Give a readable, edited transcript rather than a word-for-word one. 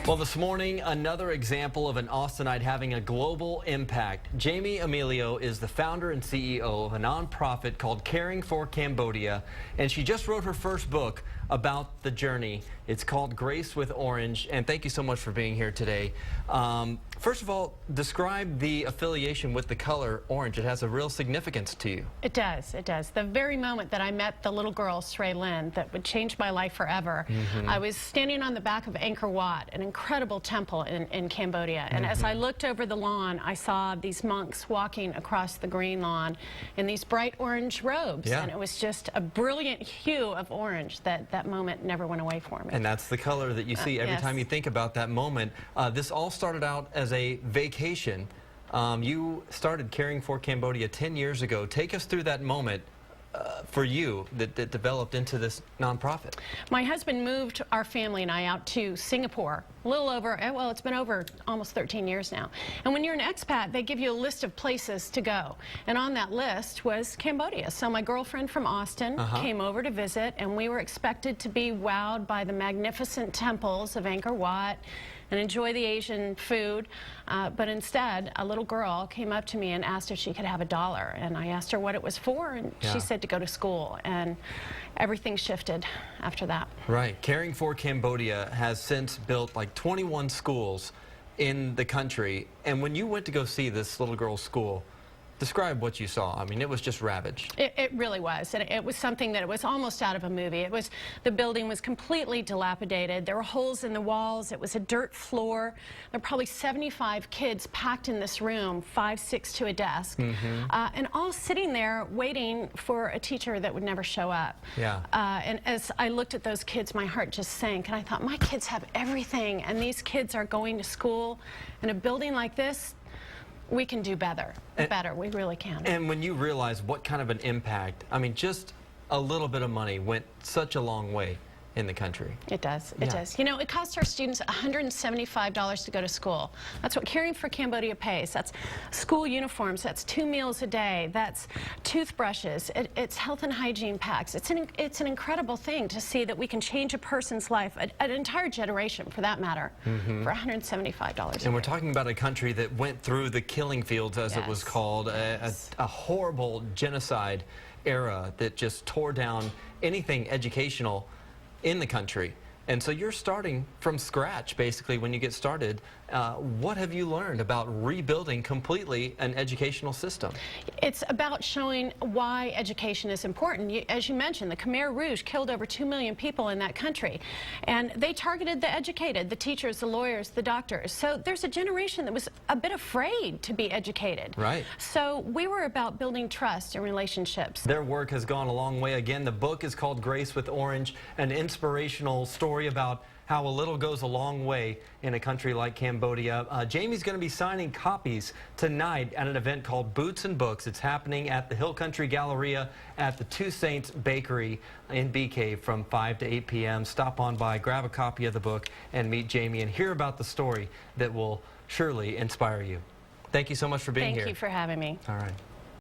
Well, this morning, another example of an Austinite having a global impact. Jamie Amelio is the founder and CEO of a nonprofit called Caring for Cambodia, and she just wrote her first book about the journey. It's called Grace with Orange, and thank you so much for being here today. First of all, describe the affiliation with the color orange. It has a real significance to you. It does, it does. The very moment that I met the little girl, Srey Lynn, that would change my life forever, I was standing on the back of Angkor Wat, an incredible temple in Cambodia, and as I looked over the lawn, I saw these monks walking across the green lawn in these bright orange robes, and it was just a brilliant hue of orange that moment never went away for me. And that's the color that you see every time you think about that moment. This all started out as a vacation. You started Caring for Cambodia 10 years ago. Take us through that moment for you that developed into this nonprofit. My husband moved our family and I out to Singapore a little over, well, it's been over almost 13 years now. And when you're an expat, they give you a list of places to go. And on that list was Cambodia. So my girlfriend from Austin came over to visit, and we were expected to be wowed by the magnificent temples of Angkor Wat and enjoy the Asian food. But instead, a little girl came up to me and asked if she could have $1. And I asked her what it was for, and she said to go to school. And everything shifted after that. Right. Caring for Cambodia has since built like 21 schools in the country. And when you went to go see this little girl's school, describe what you saw. I mean, it was just ravaged. It really was. And it was something that it was almost out of a movie. The building was completely dilapidated. There were holes in the walls. It was a dirt floor. There were probably 75 kids packed in this room, 5, 6 to a desk, and all sitting there waiting for a teacher that would never show up. And as I looked at those kids, my heart just sank. And I thought, my kids have everything, and these kids are going to school in a building like this. We can do better. We really can. And when you realize what kind of an impact, I mean, just a little bit of money went such a long way in the country. It does. It does. You know, it costs our students $175 to go to school. That's what Caring for Cambodia pays. That's school uniforms. That's 2 meals a day. That's toothbrushes. It's health and hygiene packs. It's an incredible thing to see that we can change a person's life, an entire generation for that matter, for $175. And we're talking about a country that went through the killing fields, as it was called, a horrible genocide era that just tore down anything educational in the country. And so you're starting from scratch, basically, when you get started. What have you learned about rebuilding completely an educational system? It's about showing why education is important. As you mentioned, the Khmer Rouge killed over 2 million people in that country. And they targeted the educated, the teachers, the lawyers, the doctors. So there's a generation that was a bit afraid to be educated. Right. So we were about building trust and relationships. Their work has gone a long way. Again, the book is called Grace with Orange, an inspirational story about how a little goes a long way in a country like Cambodia. Jamie's going to be signing copies tonight at an event called Boots and Books. It's happening at the Hill Country Galleria at the Two Saints Bakery in BK from 5 to 8 p.m. Stop on by, grab a copy of the book, and meet Jamie and hear about the story that will surely inspire you. Thank you so much for being here. Thank you for having me. All right.